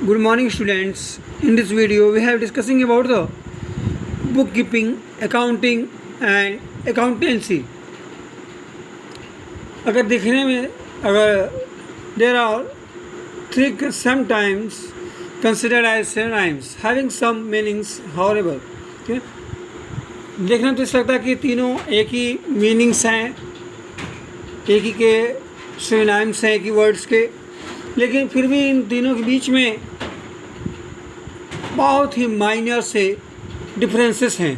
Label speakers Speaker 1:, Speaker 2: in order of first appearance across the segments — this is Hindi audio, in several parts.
Speaker 1: Good morning students. In this video we have discussing about the bookkeeping, accounting and accountancy. अगर देखने में there are three sometimes considered as synonyms having some meanings however. देखने तो इस लगता है कि तीनों एक ही मीनिंग्स हैं, एक ही के सिनोनिम्स हैं, एक ही वर्ड्स के, लेकिन फिर भी इन तीनों के बीच में बहुत ही माइनर से डिफरेंसेस हैं.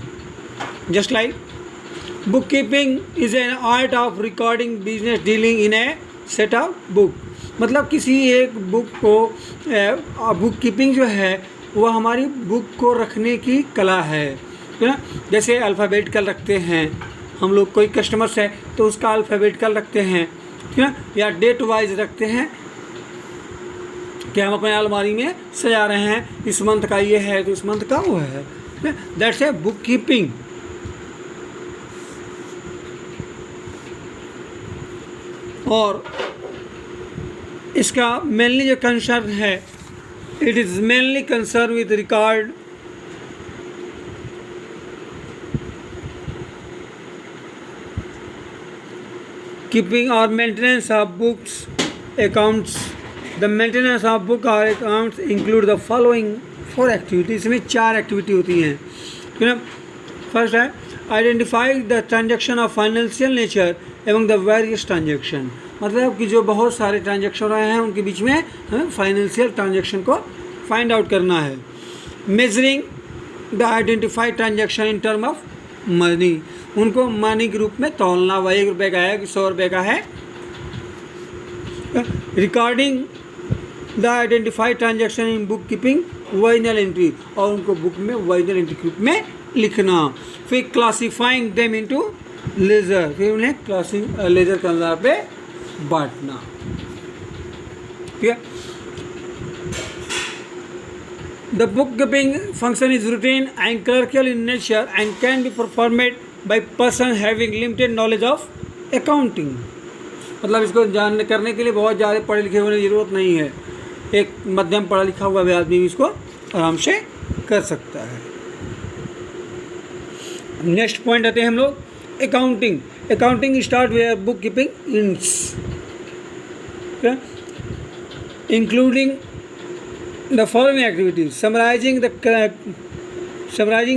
Speaker 1: Just like book keeping is an art of recording business dealing in A set of book. मतलब किसी एक बुक को बुक कीपिंग जो है वह हमारी बुक को रखने की कला है ना. जैसे अल्फ़ाबेटिकल रखते हैं हम लोग, कोई कस्टमर्स है तो उसका अल्फ़ाबेटिकल रखते हैं, ठीक है, या डेट वाइज रखते हैं कि हम अपने अलमारी में सजा रहे हैं, इस मंथ का ये है तो इस मंथ का वो है. That's a book keeping. और इसका मेनली जो कंसर्न है, it is mainly concern with record keeping or maintenance of books, accounts. The maintenance of book or accounts include the following 4 activities. इसमें 4 एक्टिविटी होती हैं, ठीक है. फर्स्ट है identify the transaction of financial nature एवं द वेरियस ट्रांजेक्शन. मतलब कि जो बहुत सारे ट्रांजेक्शन रहे हैं उनके बीच में हमें फाइनेंशियल ट्रांजेक्शन को फाइंड आउट करना है. Measuring the identified transaction in term of money. उनको मनी के रूप में तोलना, वह 1 रुपये का है कि 100 रुपये का है. Recording the identified transaction in book keeping original entry, और उनको बुक में वर्जिनल एंट्री के रूप में लिखना. फिर क्लासीफाइंग देम इनटू लेजर, फिर उन्हें लेजर के आधार पे बांटना. ठीक है. The bookkeeping function is routine and clerical in nature and can be performed by person having limited knowledge of accounting. मतलब इसको जानने करने के लिए बहुत ज़्यादा पढ़े लिखे होने की ज़रूरत नहीं है. एक मध्यम पढ़ा लिखा हुआ भी आदमी भी इसको आराम से कर सकता है. नेक्स्ट पॉइंट आते हैं हम लोग accounting. Accounting start where bookkeeping ends, including the following activities: summarizing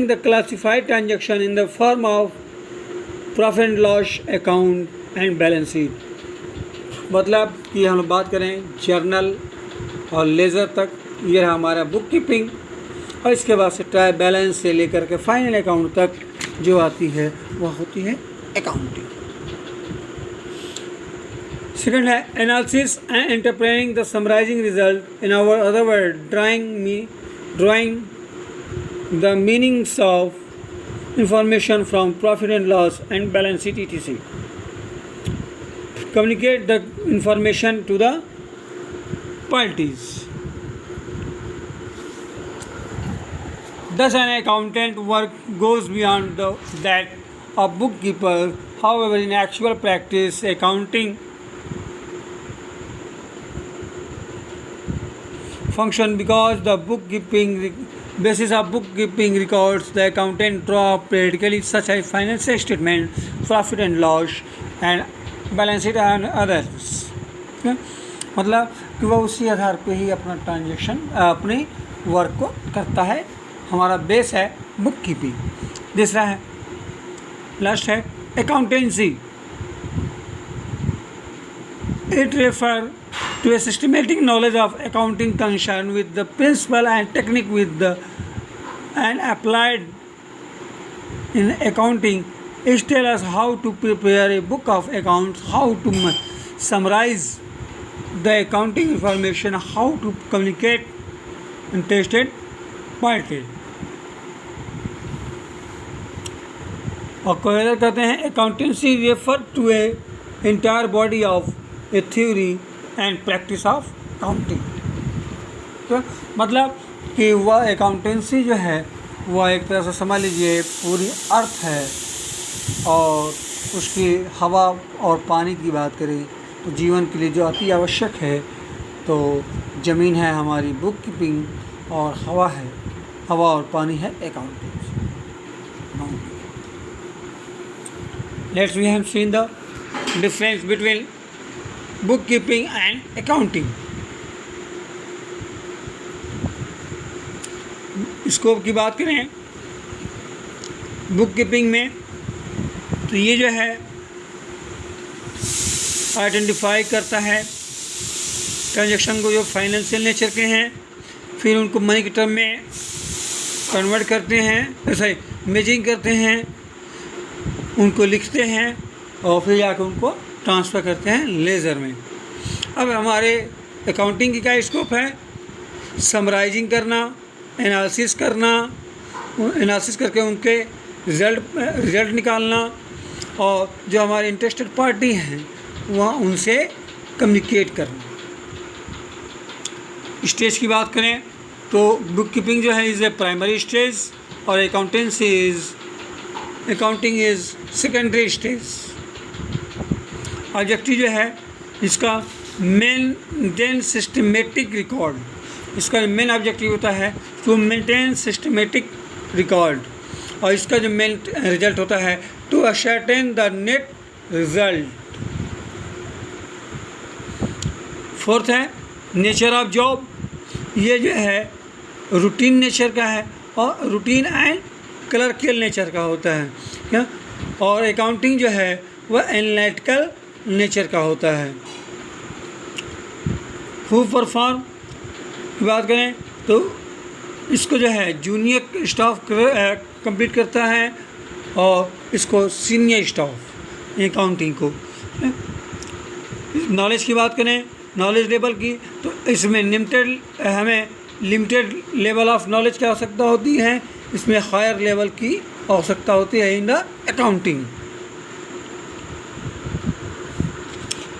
Speaker 1: the classified transaction in the form of profit and loss account and balance sheet. मतलब कि हम लोग बात करें जर्नल और लेज़र तक, ये रहा हमारा बुक कीपिंग, और इसके बाद से ट्रायल बैलेंस से लेकर के फाइनल अकाउंट तक जो आती है वह होती है अकाउंटिंग. सेकंड है analysis and interpreting the summarising result, in our other word drawing the meanings of information from profit and loss and balance sheet etc. Communicate the information to the parties. Thus an accountant work goes beyond that of bookkeeper. However, in actual practice, accounting function because the bookkeeping basis of bookkeeping records, the accountant draw periodically such as financial statement, profit and loss and balance sheet and others. मतलब कि वह उसी आधार पे ही अपना ट्रांजेक्शन अपने वर्क को करता है. हमारा बेस है बुक कीपिंग. दूसरा है लास्ट है accountancy. It refer to a systematic knowledge of accounting concerned with the principle and technique and applied in accounting. It tells us how to prepare a book of accounts, how to summarize the accounting information, how to communicate interested parties. और क्वेश्चन कहते हैं accountancy refer to a entire body of a theory and practice of counting. तो मतलब कि वह अकाउंटेंसी जो है वह एक तरह से समझ लीजिए पूरी अर्थ है, और उसकी हवा और पानी की बात करें तो जीवन के लिए जो अति आवश्यक है, तो ज़मीन है हमारी बुक कीपिंग और हवा और पानी है accounting. Let's we have seen the difference between bookkeeping and accounting. Scope की बात करें बुक कीपिंग में, तो ये जो है आइडेंटिफाई करता है ट्रांजैक्शन को जो फाइनेंशियल नेचर के हैं, फिर उनको मनी के टर्म में कन्वर्ट करते हैं, सॉरी मेजिंग करते हैं, उनको लिखते हैं और फिर जाकर उनको ट्रांसफ़र करते हैं लेज़र में। अब हमारे अकाउंटिंग की क्या स्कोप है? समराइजिंग करना, एनालिसिस करना, एनालिसिस करके उनके रिज़ल्ट निकालना और जो हमारे इंटरेस्टेड पार्टी हैं वहाँ उनसे कम्युनिकेट करना। स्टेज की बात करें तो बुक कीपिंग जो है इज़ ए प्राइमरी स्टेज और accounting is secondary stage. Objective जो है इसका मेंटेन सिस्टमेटिक रिकॉर्ड, इसका मेन ऑब्जेक्टिव होता है टू मेंटेन सिस्टमेटिक रिकॉर्ड, और इसका जो मेन रिजल्ट होता है to ascertain the net result. Fourth है नेचर ऑफ जॉब, ये जो है रूटीन नेचर का है और रूटीन एंड क्लर्कियल नेचर का होता है क्या, और अकाउंटिंग जो है वह एनालिटिकल नेचर का होता है। हु परफॉर्म की बात करें तो इसको जो है जूनियर स्टाफ कंप्लीट करता है और इसको सीनियर स्टाफ अकाउंटिंग को। नॉलेज की बात करें, नॉलेज लेवल की, तो इसमें हमें लिमिटेड लेवल ऑफ नॉलेज की आवश्यकता होती है, इसमें हायर लेवल की आवश्यकता होती है इन द अकाउंटिंग।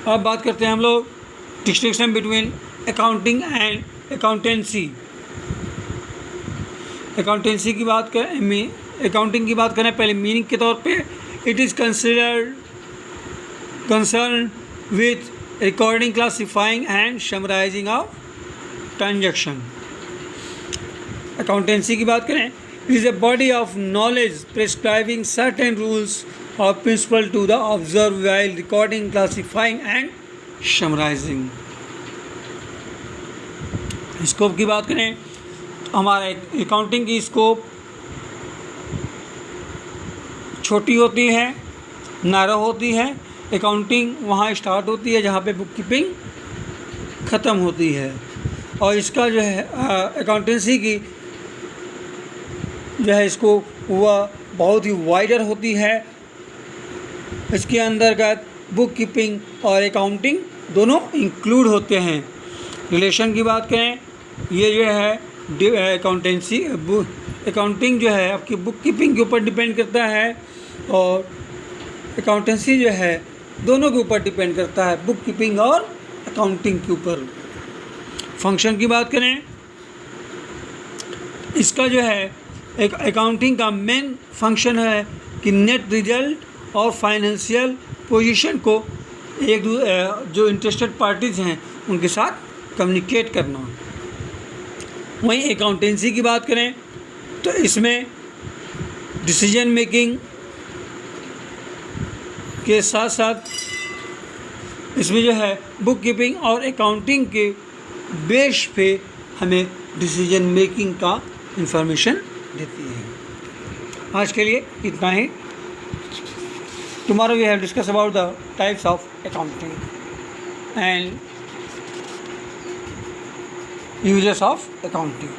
Speaker 1: अब बात करते हैं हम लोग distinction between accounting and accountancy. Accounting की बात करें पहले मीनिंग के तौर पे, it is concern with recording, classifying and summarising of transaction. Accountancy की बात करें, it is a body of knowledge prescribing certain rules और principle to the observe while recording, classifying and summarising. Scope की बात करें तो हमारे अकाउंटिंग की स्कोप छोटी होती है, नैरो होती है। अकाउंटिंग वहाँ स्टार्ट होती है जहाँ पे बुक कीपिंग ख़त्म होती है, और इसका जो है अकाउंटेंसी की जो है इसको वह बहुत ही वाइडर होती है। इसके अंतर्गत बुक कीपिंग और अकाउंटिंग दोनों इंक्लूड होते हैं। रिलेशन की बात करें, ये जो है अकाउंटिंग जो है आपकी बुक कीपिंग के ऊपर डिपेंड करता है और अकाउंटेंसी जो है दोनों के ऊपर डिपेंड करता है, बुक कीपिंग और अकाउंटिंग के ऊपर। फंक्शन की बात करें, इसका जो है एक अकाउंटिंग का मेन फंक्शन है कि नेट रिजल्ट और फाइनेंशियल पोजीशन को जो इंटरेस्टेड पार्टीज़ हैं उनके साथ कम्युनिकेट करना। वहीं अकाउंटेंसी की बात करें तो इसमें डिसीजन मेकिंग के साथ साथ इसमें जो है बुक कीपिंग और अकाउंटिंग के बेस पे हमें डिसीजन मेकिंग का इंफॉर्मेशन देती है। आज के लिए इतना ही। Tomorrow we have discuss about the types of accounting and uses of accounting.